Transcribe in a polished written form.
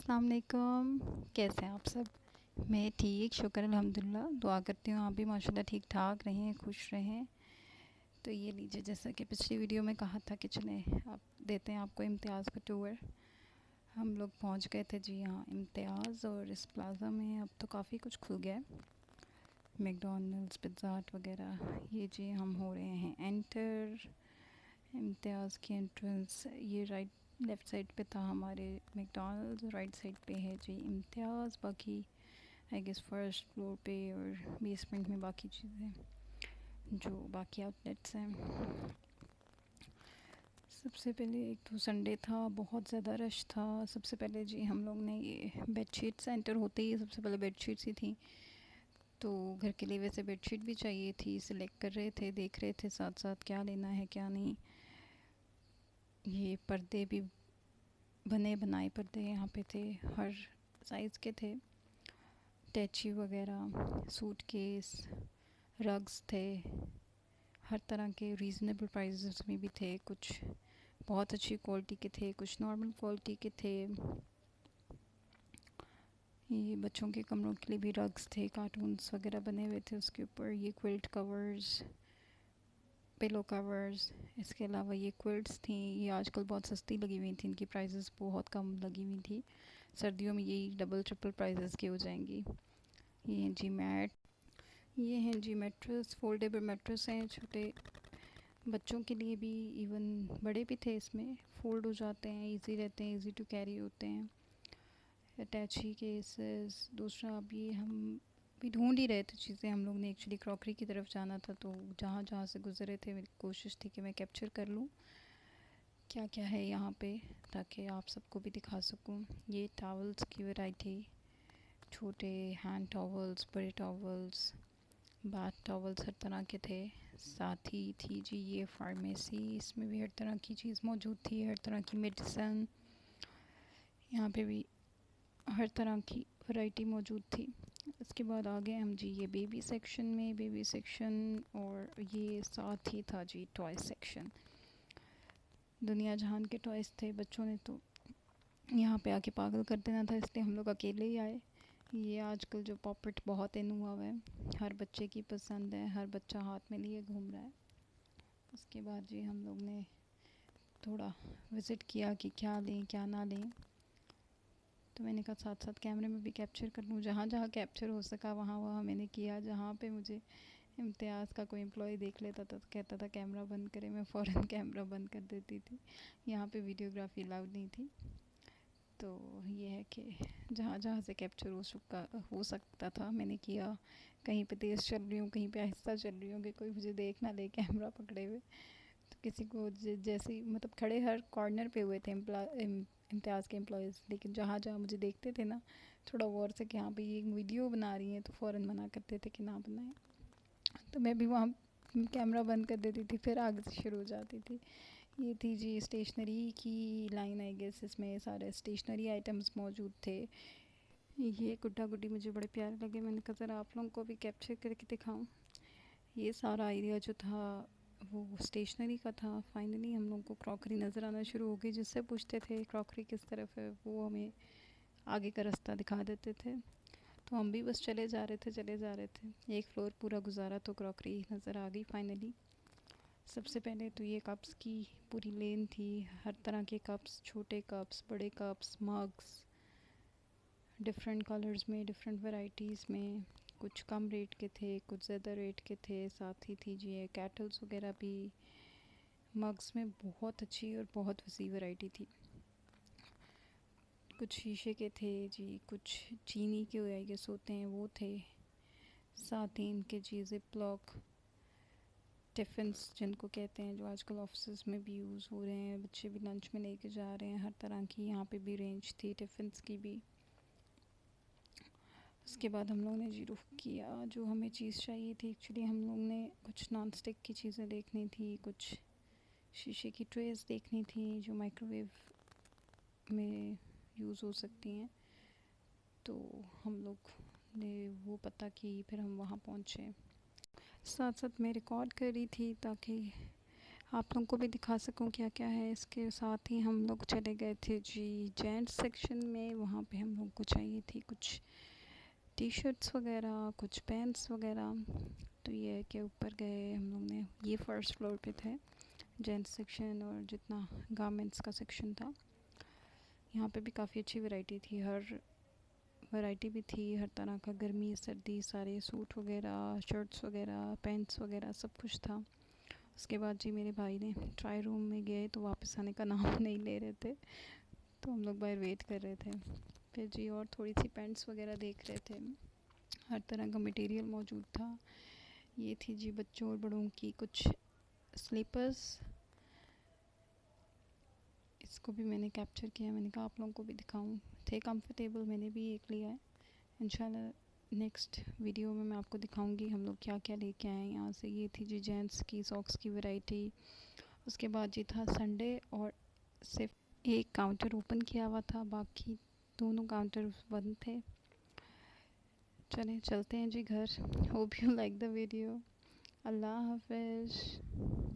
अस्सलाम वालेकुम। कैसे हैं आप सब? मैं ठीक, शुक्र अल्हम्दुलिल्लाह। दुआ करती हूँ आप भी माशाल्लाह ठीक ठाक रहें, खुश रहें। तो ये लीजिए, जैसा कि पिछली वीडियो में कहा था कि चलें आप देते हैं आपको इम्तियाज़ का टूर। हम लोग पहुँच गए थे जी हाँ इम्तियाज़, और इस प्लाज़ा में अब तो काफ़ी कुछ खुल गया है, मैकडॉनल्ड्स, पिज़्ज़ा हट वगैरह। ये जी हम हो रहे हैं एंटर। इम्तियाज़ की एंट्रेंस ये राइट लेफ़्ट साइड पे था हमारे मैकडॉनल्ड्स, राइट साइड पे है जी इम्तियाज़। बाकी आई गेस फर्स्ट फ्लोर पे और बेसमेंट में बाकी चीज़ें जो बाकी आउटलेट्स हैं। सबसे पहले एक तो संडे था, बहुत ज़्यादा रश था। सबसे पहले जी हम लोग ने ये बेडशीट सेंटर होते ही सबसे पहले बेडशीट्स ही थी, तो घर के लिए वैसे बेडशीट भी चाहिए थी। सिलेक्ट कर रहे थे, देख रहे थे साथ साथ क्या लेना है क्या नहीं। ये पर्दे भी बने बनाए पर्दे यहाँ पे थे, हर साइज़ के थे। टैची वगैरह, सूटकेस, रग्स थे, हर तरह के रीज़नेबल प्राइसेस में भी थे। कुछ बहुत अच्छी क्वालिटी के थे, कुछ नॉर्मल क्वालिटी के थे। ये बच्चों के कमरों के लिए भी रग्स थे, कार्टून्स वगैरह बने हुए थे उसके ऊपर। ये क्विल्ट कवर्स, पिलो कवर्स, इसके अलावा ये क्विल्ट्स थी। ये आजकल बहुत सस्ती लगी हुई थी, इनकी प्राइसेस बहुत कम लगी हुई थी। सर्दियों में यही डबल ट्रिपल प्राइसेस की हो जाएंगी। ये हैं जी मैट, ये हैं जी मैट्रेस, फोल्डेबल मैट्रेस हैं छोटे बच्चों के लिए भी, इवन बड़े भी थे। इसमें फ़ोल्ड हो जाते हैं, इजी रहते हैं, इजी टू कैरी होते हैं। अटैची केसेस। दूसरा अब ये हम भी ढूंढ ही रहे थे चीज़ें, हम लोग ने एक्चुअली क्रॉकरी की तरफ जाना था, तो जहाँ जहाँ से गुजरे थे मेरी कोशिश थी कि मैं कैप्चर कर लूँ क्या क्या है यहाँ पे, ताकि आप सबको भी दिखा सकूँ। ये टॉवल्स की वैरायटी, छोटे हैंड टॉवल्स, बड़े टॉवल्स, बाथ टॉवल्स हर तरह के थे। साथ ही थी जी ये फार्मेसी, इसमें भी हर तरह की चीज़ मौजूद थी, हर तरह की मेडिसन। यहाँ पे भी हर तरह की वैरायटी मौजूद थी। इसके बाद आ गए हम जी ये बेबी सेक्शन में, बेबी सेक्शन, और ये साथ ही था जी टॉय सेक्शन। दुनिया जहान के टॉयज़ थे। बच्चों ने तो यहाँ पे आके पागल कर देना था, इसलिए हम लोग अकेले ही आए। ये आजकल जो पॉपेट बहुत इन हुआ हुआ है, हर बच्चे की पसंद है, हर बच्चा हाथ में लिए घूम रहा है। उसके बाद जी हम लोग ने थोड़ा विज़िट किया कि क्या लें क्या ना लें, तो मैंने कहा साथ साथ कैमरे में भी कैप्चर कर लूँ। जहाँ जहाँ कैप्चर हो सका वहाँ वहाँ मैंने किया। जहाँ पे मुझे इम्तियाज़ का कोई एम्प्लॉय देख लेता था तो कहता था कैमरा बंद करें, मैं फ़ौरन कैमरा बंद कर देती थी। यहाँ पे वीडियोग्राफी अलाउड नहीं थी। तो ये है कि जहाँ जहाँ से कैप्चर हो सकता था मैंने किया। कहीं पे तेज़ चल रही हूँ, कहीं पे आहिस्ता चल रही हूँ कि कोई मुझे देख ना ले कैमरा पकड़े हुए। तो किसी को जैसे मतलब खड़े हर कॉर्नर पे हुए थे इम्तियाज़ के एम्प्लॉयज़, लेकिन जहाँ जहाँ मुझे देखते थे ना थोड़ा गौर से कि हाँ भाई ये वीडियो बना रही हैं, तो फ़ौरन मना करते थे कि ना बनाएं। तो मैं भी वहाँ कैमरा बंद कर देती थी, फिर आगे से शुरू हो जाती थी। ये थी जी स्टेशनरी की लाइन, आई गेस इसमें सारे स्टेशनरी आइटम्स मौजूद थे। ये गुड्डा गुड्डी मुझे बड़े प्यारे लगे, मैंने कहा ज़रा आप लोगों को भी कैप्चर करके दिखाऊं। ये सारा एरिया जो था वो स्टेशनरी का था। फाइनली हम लोगों को क्रॉकरी नज़र आना शुरू हो गई। जिससे पूछते थे क्रॉकरी किस तरफ है, वो हमें आगे का रास्ता दिखा देते थे। तो हम भी बस चले जा रहे थे चले जा रहे थे। एक फ्लोर पूरा गुजारा तो क्रॉकरी नज़र आ गई फाइनली। सबसे पहले तो ये कप्स की पूरी लेन थी, हर तरह के कप्स, छोटे कप्स, बड़े कप्स, मग्स, डिफरेंट कलर्स में, डिफरेंट वैराइटीज़ में। कुछ कम रेट के थे, कुछ ज़्यादा रेट के थे। साथ ही थी जी ये कैटल्स वगैरह भी। मग्स में बहुत अच्छी और बहुत वसी वैरायटी थी। कुछ शीशे के थे जी, कुछ चीनी के आई गेस होते हैं वो थे। साथ ही इनके जी जिप लॉक टिफ़िन्स जिनको कहते हैं, जो आजकल ऑफिस में भी यूज़ हो रहे हैं, बच्चे भी लंच में लेके जा रहे हैं, हर तरह की यहाँ पे भी रेंज थी टिफ़िन्स की भी। उसके बाद हम लोग ने जी रुख किया, जो हमें चीज़ चाहिए थी एक्चुअली हम लोग ने कुछ नॉन स्टिक की चीज़ें देखनी थी, कुछ शीशे की ट्रेस देखनी थी जो माइक्रोवेव में यूज़ हो सकती हैं। तो हम लोग ने वो पता की, फिर हम वहाँ पहुँचे। साथ साथ मैं रिकॉर्ड कर रही थी ताकि आप लोगों को भी दिखा सकूं क्या क्या है। इसके साथ ही हम लोग चले गए थे जी जेंट्स सेक्शन में। वहाँ पे हम लोग को चाहिए थी कुछ टी शर्ट्स वगैरह, कुछ पैंट्स वगैरह। तो ये है कि ऊपर गए हम लोग ने, ये फर्स्ट फ्लोर पे थे जेंट्स सेक्शन, और जितना गारमेंट्स का सेक्शन था यहाँ पे भी काफ़ी अच्छी वैरायटी थी। हर वैरायटी भी थी, हर तरह का, गर्मी सर्दी सारे सूट वगैरह, शर्ट्स वगैरह, पैंट्स वगैरह सब कुछ था। उसके बाद जी मेरे भाई ने ट्राई रूम में गए तो वापस आने का नाम नहीं ले रहे थे, तो हम लोग बाहर वेट कर रहे थे। फिर जी और थोड़ी सी पैंट्स वगैरह देख रहे थे, हर तरह का मटेरियल मौजूद था। ये थी जी बच्चों और बड़ों की कुछ स्लीपर्स। इसको भी मैंने कैप्चर किया, मैंने कहा आप लोगों को भी दिखाऊं। थे कंफर्टेबल, मैंने भी एक लिया है। इंशाल्लाह नेक्स्ट वीडियो में मैं आपको दिखाऊंगी हम लोग क्या क्या लेके आए हैं यहाँ से। ये थी जी जेंट्स की सॉक्स की वैरायटी। उसके बाद जी था संडे, और सिर्फ एक काउंटर ओपन किया हुआ था, बाकी दोनों काउंटर बंद थे। चलें चलते हैं जी घर। Hope you like the video. अल्लाह हाफिज़।